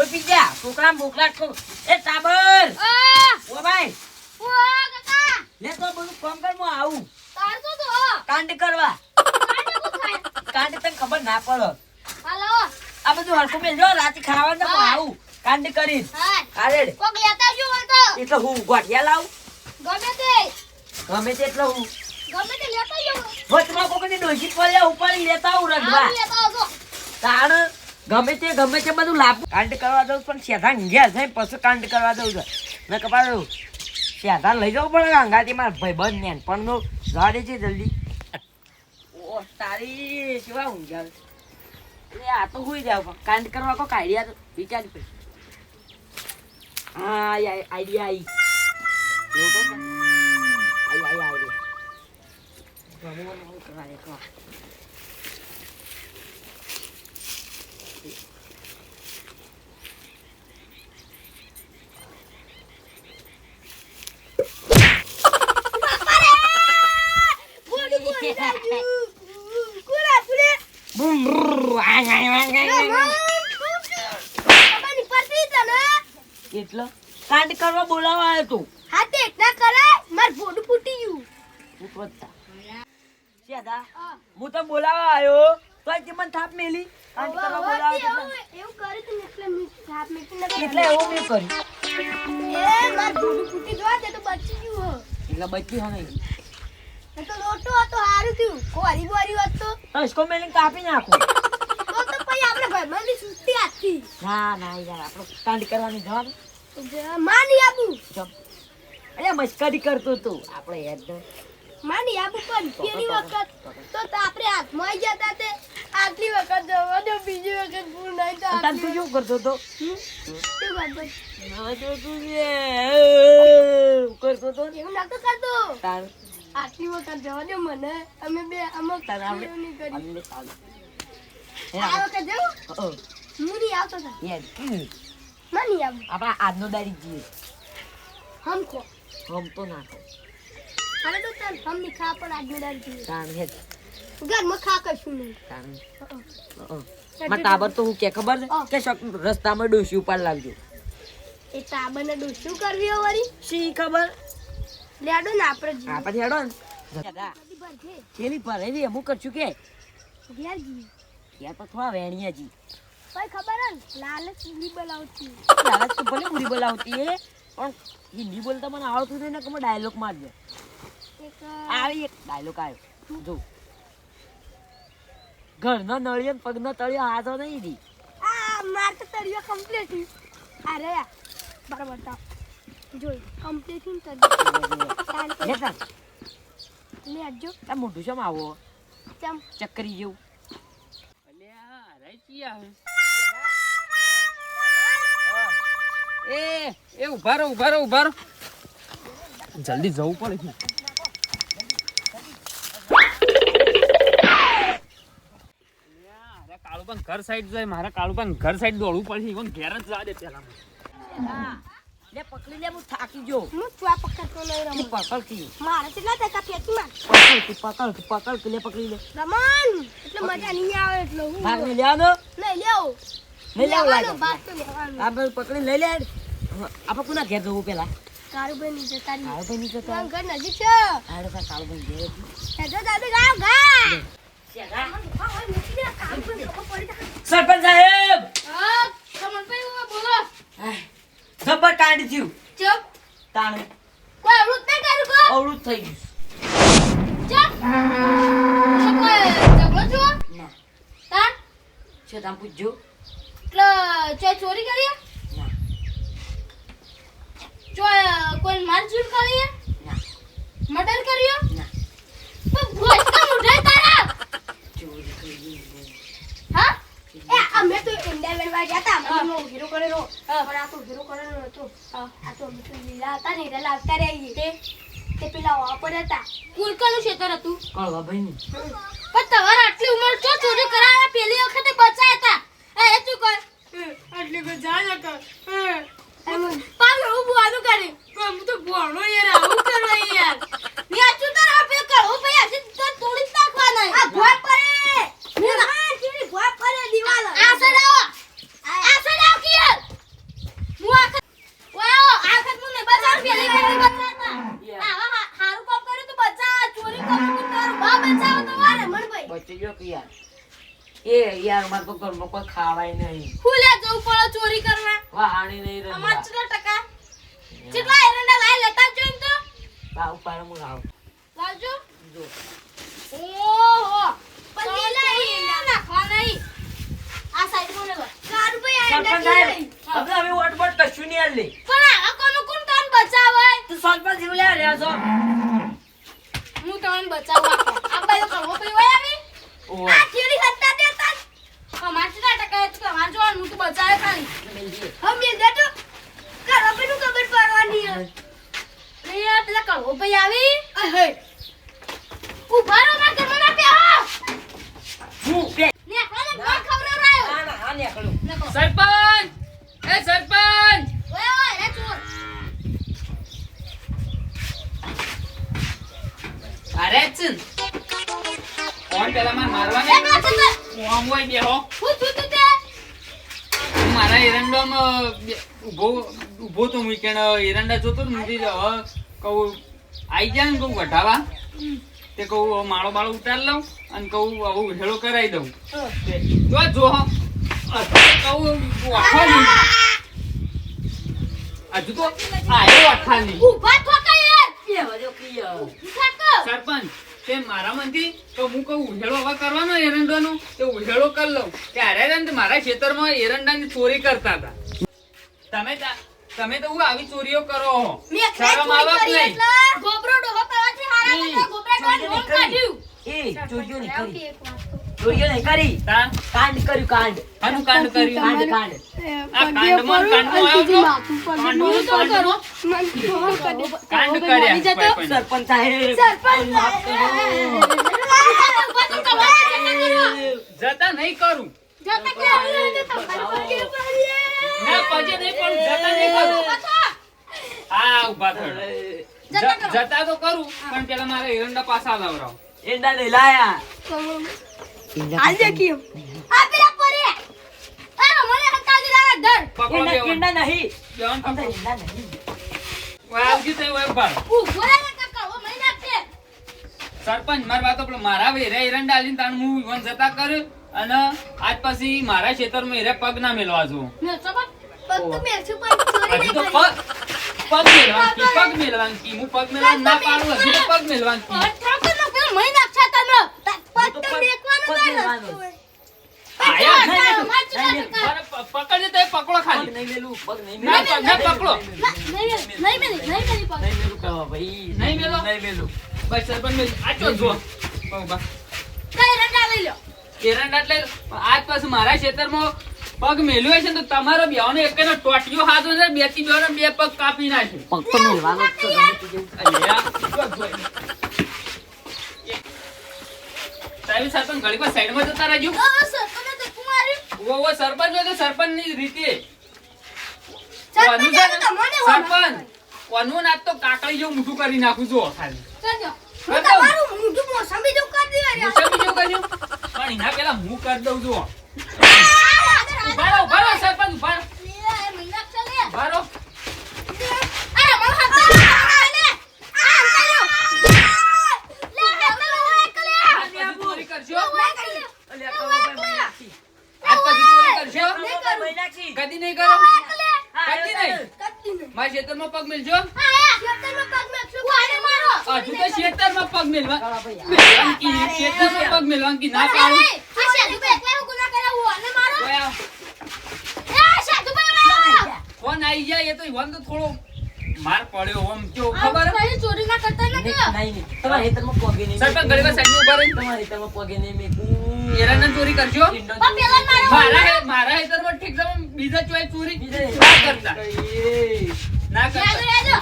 પી જા છોકરા મોકલા છો એ ટાબર ઓ ભાઈ ઓ કાકા લે તો બધું કામ કર હું આવું તાર તો તો કાંડ કરવા કાંડ કો થાય કાંડ તને ખબર ના પડે હાલો આ બધું હરખું મેલજો રાતે ખાવાનું હું આવું કાંડ કરી હા કારેડ કોક લેતા જો વળતો એટલે હું ગોઠિયા લાવું ગમે તે એટલે હું લેતા જો વચમાં કોકની ડોશી પડ્યા ઉપાડી લેતા આવું રગવા હા લેતા આવજો તાણ ગમે તે બધું લાભ કાંડ કરવા દઉં પણ શેઠા ગયા છે પછી કાંડ કરવા દઉં છે ને કપાડું શેઠા લઈ જવું પડે અંગાથી મારા ભાઈબંધ ને પણ નો ગાડી છે જલ્દી ઓ તારી કેવા ઊંઘ્યા એ આ તો હોઈ જાવ કાંડ કરવા કો આઈડિયા તો વિચારી પછી હા આઈડિયા આવી લોકો આઈડિયા ગમો કરવા એક એટલો કાંડ કરવા બોલાવા આવ્યો તું હા તે એકલા કરાય માર ભોડું ફૂટી ગયું ઉપરતા શેદા હું તો બોલાવા આવ્યો તો તે મને થાપ મેલી કાંડ કરવા બોલાવા એવું કરે તું એટલે મી થાપ મેકી એટલે એવું મેં કર્યું એ માર ભોડું ફૂટી ગયો તે તો બચી ગયું એટલે બચી હો નહીં એ તો લોટો હતો હારું થયું કોરી બોરી હતો તો ઇસકો મેલી કાપી નાખો તો પછી આપણે ભાઈબંધી સુસ્તી આથી ના ના યાર આપણો કાંડ કરવાની જવાબ માની આપું જમ અરે મસ્કરી કરતો તું આપણે યાદ માની આપું પણ પેલી વખત તો આપણે હાથમાં આવી જતા તે આટલી વખત જવા દો બીજી વખત પૂર નહીં તો તને તું શું કરતો તો શું કરતો ના જો તું કરતો તો એવું નતો કરતો તાર આટલી વખત જવા દો મને અમે બે અમુક તાર આપણે નહીં કરી અમને ચાલુ આ વખત જાઉં મુરી આવતો હતા યાર માની આપું આપણા આજનો દાડી જીએ હમખો હમ તો ના કહો અરે તો ચાલ હમ ની ખા પણ આજની દાળ જોઈએ તાણ હે ઘરમાં ખા કશું નહીં તાણ માં ટાબર તો હું કે ખબર છે કે શક રસ્તામાં ડોસી ઉપાડ લાવજો એ તાબને ડોશું કરવી હો વળી શી ખબર લેડો ને આપણે આપણે હેડો ને દાદા બધી ભરજે કેલી પર એવી અમુક કરશું કે ઘેર જી યાર પર થોડા વેણિયા જી ભાઈ ખબર હે લાલચ પૂરી બોલાવતી લાલચ તો ભલે પૂરી બોલાવતી હે પણ હિન્દી બોલતા મને આવડતું નથી ને કે મને ડાયલોગ મારજો એક આવી એક ડાયલોગ આવ્યો જો ઘરનો નળિયો ને પગનો તળિયો હાથો નહીં દી આ માર તો તળિયો કમ્પ્લીટ અરે બરાબર તા જોઈ કમ્પ્લીટ ઇન તળિયો લેતા લે આજો આ મોઢું શમ આવો ચમ ચક્કરી જેવું અલ્યા રાઈચિયા એ ઉભા રહો જલ્દી જવું પડે કાળુબન ઘર સાઈડ જાય મારા કાળુબન ઘર સાઈડ દોડવું પડશે ઈવન ઘેર જ જવા દે પેલા લે પકડી લે હું થાકી ગયો હું ચા પકડતો નહીં રમું પકડ કી મારે કેટલા ટકા ફેંકી માર પકડ લે પકડી લે રમણ એટલે મજા નહીં આવે એટલે હું ભાગ ને લેવાનો નહીં લેવો નહીં લેવું લાગે ભાગ તો લેવાનો આપણે પકડી લઈ લે આપણે કોના ઘેર જવું પેલા કારુભાઈ ની જતા રહી કાળુભાઈ ની જતા ઘર નજીક છે આડે તા કાળુભાઈ ઘેર હેડો દાદી ગાવ ગા સરપંચ સાહેબ હા રમણભાઈ બોલો જબર કાંડ થયું ચપ તાણે કોઈ અવળું નહીં કરું કો અવળું થઈ ગયું ચપ કોઈ ઝઘડો છો ના તાર છે તામ પૂછજો એટલે ચોરી કરી ના કોઈ મારઝૂડ કરી ના મર્ડર કર્યો ના તો ભોજ કા મુઢે તારા ચોરી કરી હા એ અમે તો ઇન્ડિયા વેરવા ગયા હતા અમે હીરો કરેલો પણ આ તો હીરો કરેલો હતો આ તો અમે તો લીલા હતા ને એટલે લાવતા રહી તે પેલા વાપર હતા કુલકનું ક્ષેત્ર હતું કળવા ભાઈ ની પણ તમારે આટલી ઉંમર ચો ચોરી કરાયા પેલી વખતે બચાયા હતા એ તું કર આટલી કો જા નકર પાલ હું બોવાનું કરી હું તો ભણો યાર આવું કરવા યાર ની આ તું તાર આપે કળો ભાઈ આજે તો તોડી જ નાખવાના આ ભોય પડે ની ના કેવી ભોય પડે દીવાલ આ સડાવો કીયર યાર એ યાર મારે તો ઘરમાં કોઈ ખાવાય નહીં હું લે જવું પડે ચોરી કરવા વાહાણી નહીં અમાર રંગા કેટલા ટકા કેટલા એરંડા લાય લેતા જોઈન તો લાવ પાડ હું લાવ લાવજો જો ઓહો પણ એલા નાખવા નહીં આ સાઈડ બોલે કાર ભાઈ સરપંચ સાહેબ હવે હવે વોટ કશું નહીં આલે પણ આ કોણ તને બચાવે તું સરપંચ જેવું લે રહ્યા છો હું તમને બચાવવા આ બાઈ કરવો પડી હોય આવી ઓહ આ કેરી હત્તા દેતા અમાર કેટલા ટકા છે તમાર જો હું તો બચાવે ખાલી મેલજી હમ મેલ દે તો કરો પેલું ખબર પડવાની હે યાર પેલા કરવો ભાઈ આવી અહે ઉભા રહો માર ઘરમાં ના બેહો હું બે ને કોને કોણ ખબર રાયો ના ના આ ને કરું નકો સરપંચ એ સરપંચ ઓય ઓય રે ચોર અરે ચન કોણ પેલા માર મારવાને એ કા છે ઓમ હોય બેહો હું તું તે મારા એરંડામાં ઊભો તો વીકેન્ડ એરંડા જોતો ને મૂકી હવે કહું આઈ જાય ને કહું વઢાવા તે કહું માળો બાળો ઉતાર લઉં અને કહું આવું હેળો કરાવી દઉં જો કહું વાઠાની હજુ તો આયો વાઠાની ઉભા થો યાર બે વજો કીયો થાકો સરપંચ તે મારા મનથી તો હું કહું ઉહેળો હવે કરવાનો એરંડાનો તે ઉહેળો કરી લઉં ત્યારે છે ને મારા ખેતરમાં એરંડાની ચોરી કરતા હતા તમે તો હું આવી ચોરીઓ કરો છો. મે શરમ આવે કે નહીં? ગોબરો ડોહો પાવાથી હારા એ, નતા ગોબરા ડોહો ચોરીઓ નોમ નહીં કરી. કાઢ્યું એ ચોરીઓ નહીં કરી એક વાત તો ચોરીઓ નહીં કરી તા કાંડ કર્યું કાંડ આનું કાંડ કર્યું કાંડ કાંડ આ કાંડમાં આવ્યો તો કાંડમાં કાંડ કર્યા કોઈ પણ. સરપંચ સાહેબ સરપંચ માફ કરો. જતા નહીં કરું ના પજે નહીં પણ જતા નહીં કરું હા ઉભા થયો જતા તો કરું પણ પેલા મારે એરંડા પાછા લાવરાવ એંડા નહીં લાયા પકડો એંડા બેવન એંડા નહીં બેવન અંદર પકડો એંડા નહીં વાવજી તે હોય ઉભા સરપંચ મારી વાતો પેલો મારા વેરે એરંડા આલીને તાણ હું ઈવન જતા કર્યો અને આજ પછી મારા ખેતરમાં એરે પગ ના મેલવા જો હજુ તો પગ મેલવાનું કી હું પગ મેલવાનું ના પાડું હજુ તો પગ મેલવાનું કી પકડજે તો પકડો પગ ખાલી નહીં મેલું પગ નહીં ના, મેલું ના પકડો. નહીં મેલું કહો ભાઈ નહીં મેલો? નહીં મેલું બસ સરપંચ મેં આચો જો બસ એરંડા એટલે આજ પછી મારા ખેતરમાં પગ મેલ્યો છે ને તો તમારો બેવાનો એકનો ટોટિયો હાથો છે બે થી બેવાનો બે પગ કાપી નાખે પગ તો મેલવાનો જ છે ગમે તે જેવું. અલ્યા, જો જોઈ. સાહેબ સરપંચ ઘડી પર સાઈડમાં જતા રહેજો ઓ સરપંચ હોય તો સરપંચ ની રીતે સરપંચ કોનું નાચ તો કાકડી જેવું મોટું કરી નાખું જો ખાલી મોસંબી જેવું કર્યું પણ એના પેલા હું કરી દઉં છું ઉભા રહો સરપંચ ઉભા રહો. ઉભા રહો. આજ પછી ચોરી કરશો અલ્યા, કહો ભાઈ, ભાઈ નાખી. આજ પછી ચોરી કરશો ભાઈ નાખી. કદી નહીં કરો હા, કદી નહીં મારા ખેતરમાં પગ મેલજો હજુ તો ખેતરમાં પગ મેલવા કહો ભાઈ. મેલવાનું કી, ખેતરમાં પગ મેલવાનું કી ના પાડું ઓય આ ફોન આવી જાય એ તો ઈવન તો થોડો માર પડ્યો ઓમ કેવો ખબર ચોરી ના કરતા નહીં, નથી નહીં. તમારા હેતરમાં પગે નહીં સરપંચ ઘડી વાર સાઈડમાં ઉભા રહીને તમારા હેતરમાં પગે નહીં મેકું. એરંડા ચોરી કરશો ઈંડો પણ પેલા ચોરી. મારા હેતરમાં ઠીક છે પણ બીજા ચોય ચોરી બીજે ના કરતા કરીએ. ના કરતા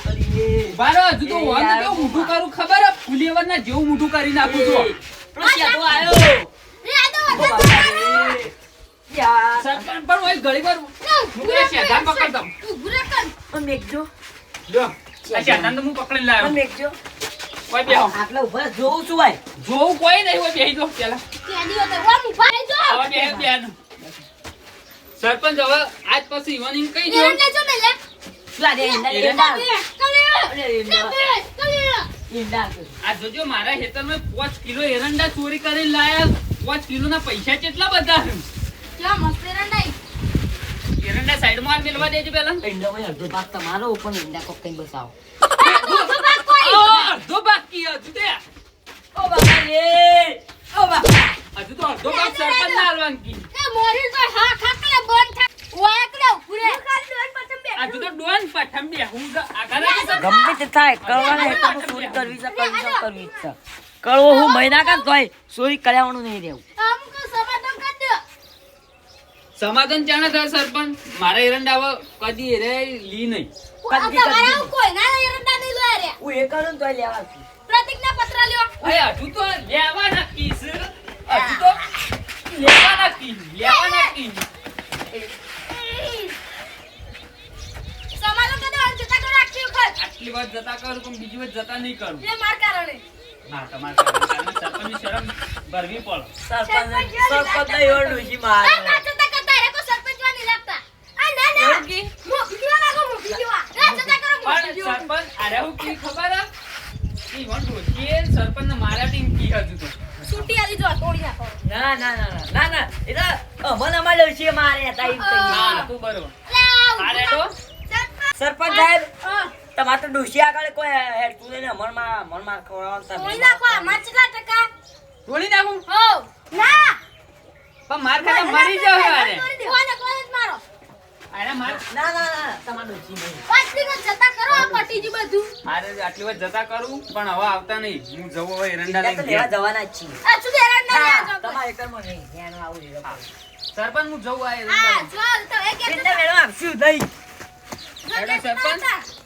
કરીએ. બારો હજુ તો વન કેવું મોટું કરું ખબર હે ફુલેવરના જેવું મોટું કરી નાખું છું પેલો શેઠો આયો. ઓ બાપા રે. યાર. સરપંચ પણ હોય ઘડી વાર હું પેલા શેઢાને પકડી દઉં પણ મેકજો. જો આ શેઢાને તો હું પકડીને પણ લાવ્યો મેકજો. કોઈ બેહો આટલા ઉભા જોઉં છું ભાઈ. જોવું કોઈ નહીં હોય બેહી દો પેલા આવા બે બેન સરપંચ હવે આજ પછી ઈવન એમ કહી દો પેલા રે ઈંડા, ઈંડા. અરે ઈંડા. ઈંડા. આ જોજો મારા ખેતરમાં 5 કિલો એરંડા ચોરી કરીને લાયા 5 કિલોના પૈસા કેટલા બધા છે? કેવા મસ્ત એરંડા એરંડા સાઈડમાં હાલ મેલવા દેજો પહેલા. ઈંડામાં અડધો ભાગ તમારો પણ ઈંડા કોક કઈ બસાવો. અડધો બાકી હજુ તે. ઓ બાપા રે! ઓ બાપા! હજુ તો અડધો ભાગ સરપંચ ના હાલવાનું કી. એ મોરી તો હા ખાકલે બંધ થા ઓય એકલે ઉભરે ખાલી દોન પતમ બે હજુ તો ડોન પઠમ બે હું આગળ ગમે તે થાય કરવાના હેતુ ચોરી કરવી છે કરવી છે. કરવો હું મહિના કાં તોય ચોરી કર્યાવાનું નહીં રહેવું. અમકો સમાધાન કર દો સમાધાન ચાણે થાય સરપંચ? મારા એરંડા હવે કદી રે લી નહીં. આ તમારા કોઈ ના એરંડા નહીં લે રે હું એ કરું ને તોય લેવા છું. પ્રતિજ્ઞા પત્ર લ્યો અરે હજુ તો લેવાના કી છે. હજુ તો લેવાના કી. સમાધાન કર દો અને જતા કરો આખી વખત આટલી વાત જતા કરું પણ બીજી વાત જતા નહીં કરું. એ માર કારણે ના તમારે સરપંચની શરમ ભરવી પડે. સરપંચ એવો ડોશી મારે. આ ના જતા કરતા રે કો સરપંચ વા નહીં લાગતા આ ના ના એવું કી? મોકલી દેવા લાગો મોકલી દેવા એ જતા કરો પણ મોકલી દેવા સરપંચ અરે હું કી ખબર હે? ઈ વન ડોશીએ સરપંચને માર્યા તી કી હજુ તો. છૂટી આલી જો તોડી નાખો ના એ તો અમને અમારે ડોશીએ મારે હતા એમ કહીએ. હા તું બરોબર. આ રેડો સરપંચ સાહેબ હા તમારે તો ડોશી આગળ કોઈ હેડતું નહીં ને અમર માર ખવડાવવાનું તમે. તોડી નાખો આમાં કેટલા ટકા તોડી નાખું હો ના પણ માર ખાતે મરી જાવ અરે. કોને કોને જ મારો અરે માર ના તમારે ડોશી નહીં. પાંચ દિવસ જતા કરો આ પટીજી બધું મારે આટલી વાર જતા કરું પણ હવે આવતા નહીં. હું જવું હવે એરંડા ઈંડા તો લઈને લેવા ઘેર. જવાના જ છીએ. આ સુધી એરંડા ના જો તમારે એકરમાં નહીં ધ્યાન આવું જોઈએ. સરપંચ હું જવું આ એરંડા આ લઈને. જો તો એક ઈંડા મેળવા આપશું નહીં. હેડો સરપંચ.